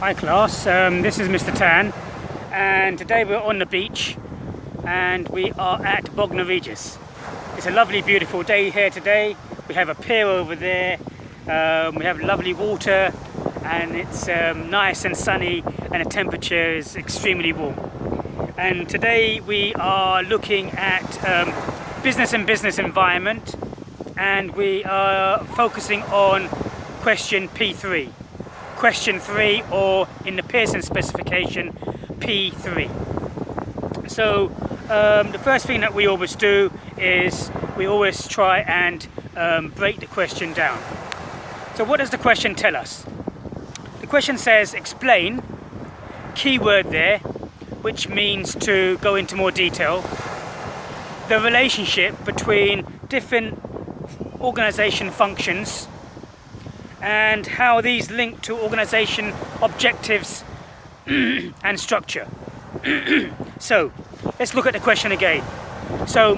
Hi class, this is Mr. Tan, and today we're on the beach and we are at Bognor Regis. It's a lovely beautiful day here today. We have a pier over there, we have lovely water, and it's nice and sunny, and the temperature is extremely warm. And today we are looking at business and business environment, and we are focusing on question P3. Question 3, or in the Pearson specification, P3. So the first thing that we always do is we always try and break the question down. So what does the question tell us? The question says explain, keyword there, which means to go into more detail, the relationship between different organization functions and how these link to organization objectives and structure. So let's look at the question again. So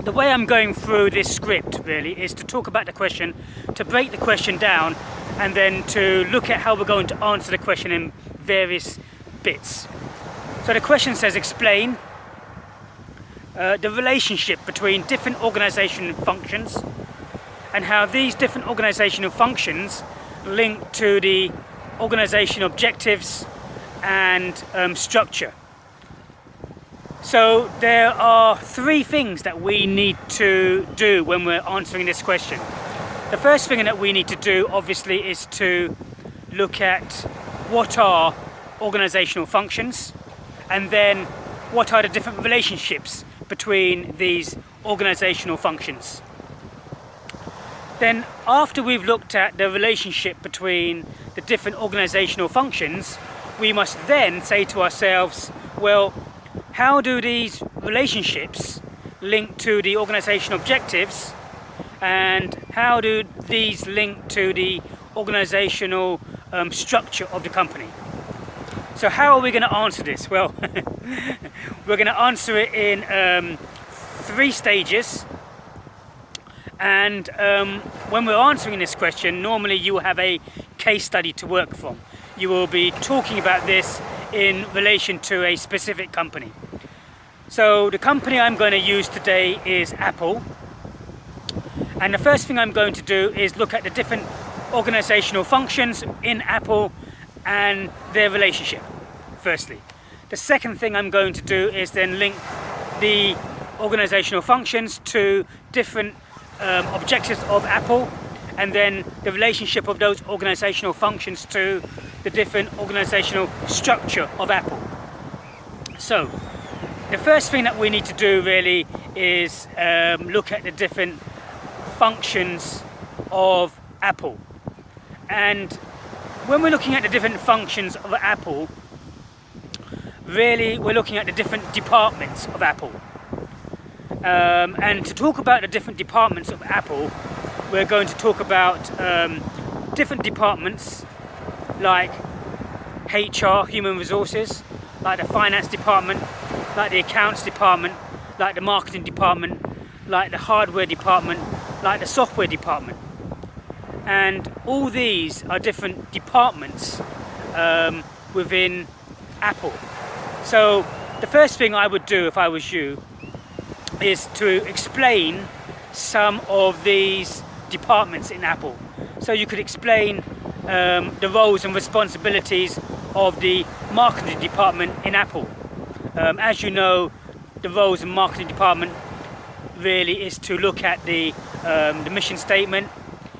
the way I'm going through this script really is to talk about the question, to break the question down, and then to look at how we're going to answer the question in various bits. So the question says explain the relationship between different organization functions and how these different organizational functions link to the organization objectives and structure. So there are three things that we need to do when we're answering this question. The first thing that we need to do obviously is to look at what are organizational functions, and then what are the different relationships between these organizational functions. Then after we've looked at the relationship between the different organizational functions, we must then say to ourselves, well, how do these relationships link to the organizational objectives, and how do these link to the organizational structure of the company? So how are we going to answer this? Well, we're going to answer it in 3 stages. And when we're answering this question, normally you will have a case study to work from. You will be talking about this in relation to a specific company. So the company I'm going to use today is Apple. And the first thing I'm going to do is look at the different organizational functions in Apple and their relationship, firstly. The second thing I'm going to do is then link the organizational functions to different objectives of Apple, and then the relationship of those organizational functions to the different organizational structure of Apple. So the first thing that we need to do really is look at the different functions of Apple. And when we're looking at the different functions of Apple, really we're looking at the different departments of Apple. And to talk about the different departments of Apple, we're going to talk about different departments like HR, human resources, like the finance department, like the accounts department, like the marketing department, like the hardware department, like the software department. And all these are different departments within Apple. So the first thing I would do if I was you is to explain some of these departments in Apple. So you could explain the roles and responsibilities of the marketing department in Apple. As you know, the roles and marketing department really is to look at the mission statement,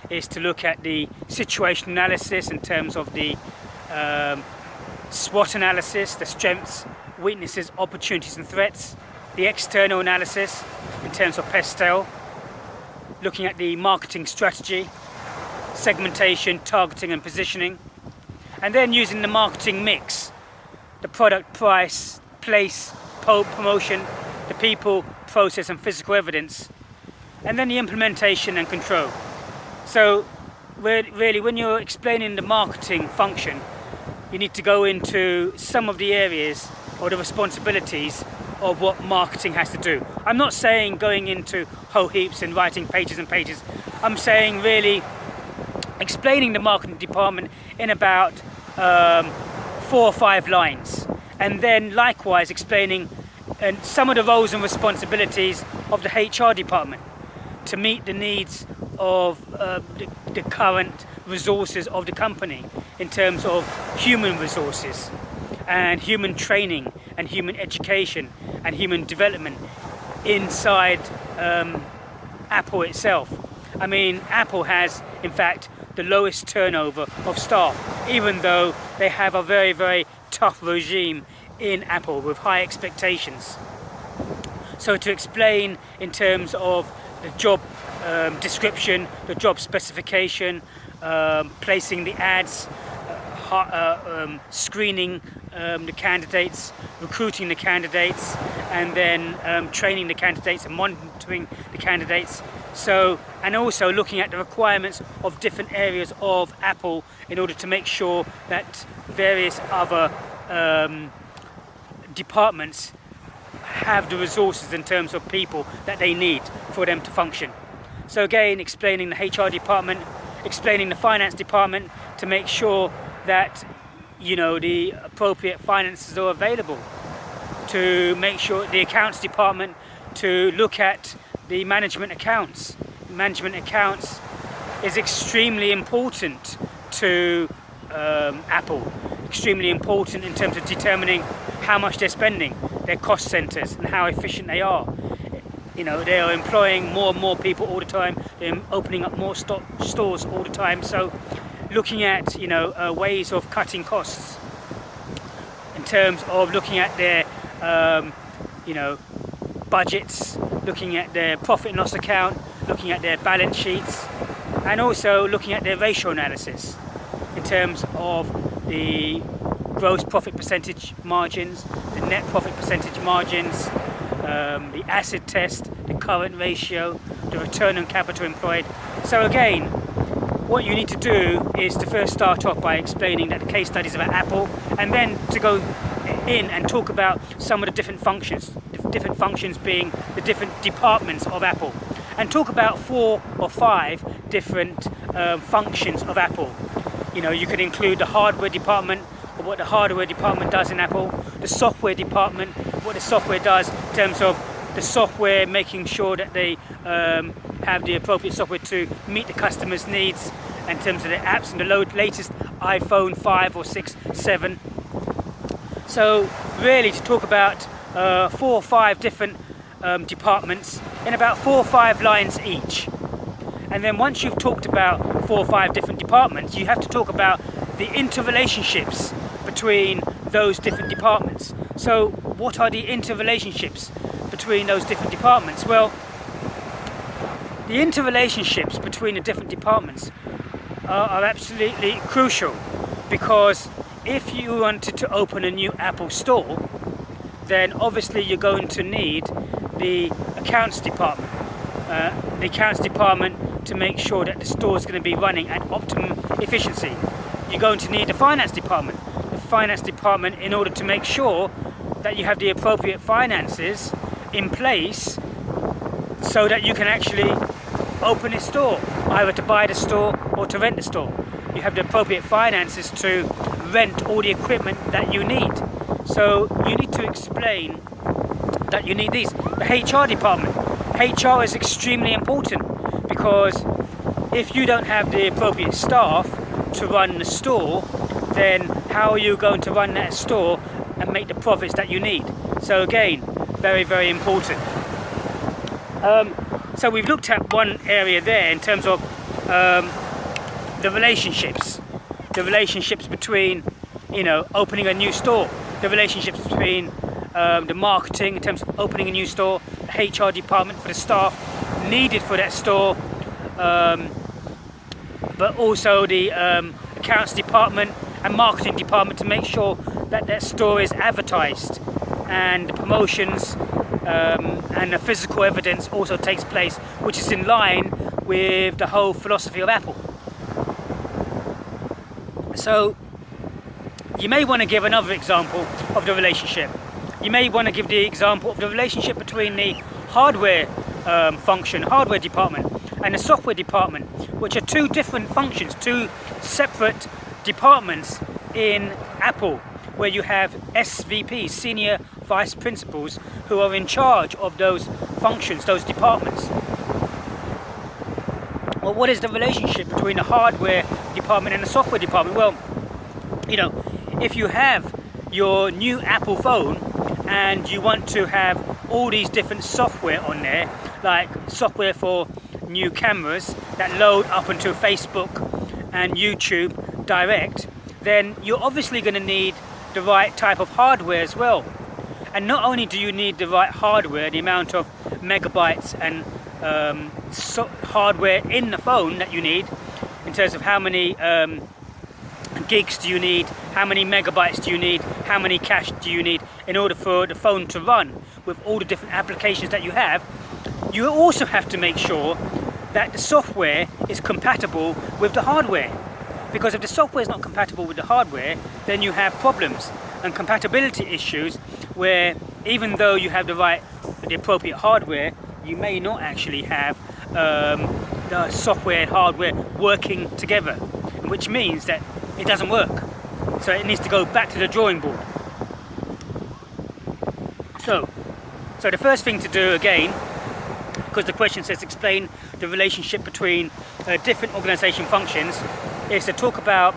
is to look at the situation analysis in terms of the SWOT analysis, the strengths, weaknesses, opportunities and threats, the external analysis in terms of PESTEL, looking at the marketing strategy, segmentation, targeting and positioning, and then using the marketing mix, the product, price, place, promotion, the people, process and physical evidence, and then the implementation and control. So really when you're explaining the marketing function, you need to go into some of the areas or the responsibilities of what marketing has to do. I'm not saying going into whole heaps and writing pages and pages. I'm saying really explaining the marketing department in about 4 or 5 lines, and then likewise explaining some of the roles and responsibilities of the HR department to meet the needs of the current resources of the company in terms of human resources and human training and human education and human development inside Apple itself. I mean, Apple has in fact the lowest turnover of staff, even though they have a very, very tough regime in Apple with high expectations. So to explain in terms of the job description, the job specification, placing the ads, screening the candidates, recruiting the candidates, and then training the candidates and monitoring the candidates. So, and also looking at the requirements of different areas of Apple in order to make sure that various other departments have the resources in terms of people that they need for them to function. So again, explaining the HR department, explaining the finance department to make sure that, you know, the appropriate finances are available, to make sure the accounts department to look at the management accounts. Management accounts is extremely important to Apple, extremely important in terms of determining how much they're spending, their cost centers, and how efficient they are. You know, they are employing more and more people all the time. They're opening up more stores all the time. So, looking at, you know, ways of cutting costs in terms of looking at their, you know, budgets, looking at their profit and loss account, looking at their balance sheets, and also looking at their ratio analysis in terms of the gross profit percentage margins, the net profit percentage margins, the acid test, the current ratio, the return on capital employed. So again, what you need to do is to first start off by explaining that the case study is about Apple, and then to go in and talk about some of the different functions being the different departments of Apple, and talk about 4 or 5 different functions of Apple. You know, you could include the hardware department, or what the hardware department does in Apple, the software department, what the software does in terms of the software, making sure that they have the appropriate software to meet the customer's needs in terms of the apps and the latest iPhone 5 or 6, 7. So really to talk about 4 or 5 different departments in about 4 or 5 lines each. And then once you've talked about 4 or 5 different departments, you have to talk about the interrelationships between those different departments. So what are the interrelationships between those different departments? Well, the interrelationships between the different departments are absolutely crucial, because if you wanted to open a new Apple store, then obviously you're going to need the accounts department. The accounts department to make sure that the store is going to be running at optimum efficiency. You're going to need the finance department. The finance department in order to make sure that you have the appropriate finances in place so that you can actually open a store, either to buy the store or to rent the store. You have the appropriate finances to rent all the equipment that you need. So you need to explain that you need these. The HR department. HR is extremely important, because if you don't have the appropriate staff to run the store, then how are you going to run that store and make the profits that you need? So again, very, very important. So we've looked at one area there in terms of the relationships between, you know, opening a new store, the relationships between the marketing in terms of opening a new store, the HR department for the staff needed for that store, but also the accounts department and marketing department to make sure that that store is advertised, and the promotions and the physical evidence also takes place, which is in line with the whole philosophy of Apple. So you may want to give another example of the relationship. You may want to give the example of the relationship between the hardware hardware department, and the software department, which are 2 different functions, 2 separate departments in Apple, where you have SVPs, Senior Vice Principals, who are in charge of those functions, those departments. Well, what is the relationship between the hardware department and the software department? Well, you know, if you have your new Apple phone and you want to have all these different software on there, like software for new cameras that load up into Facebook and YouTube direct, then you're obviously going to need the right type of hardware as well. And not only do you need the right hardware, the amount of megabytes and hardware in the phone that you need, in terms of how many gigs do you need, how many megabytes do you need, how many cache do you need in order for the phone to run with all the different applications that you have. You also have to make sure that the software is compatible with the hardware, because if the software is not compatible with the hardware, then you have problems and compatibility issues where even though you have the appropriate hardware, you may not actually have the software and hardware working together, which means that it doesn't work. So it needs to go back to the drawing board. So the first thing to do again, because the question says explain the relationship between different organization functions, is to talk about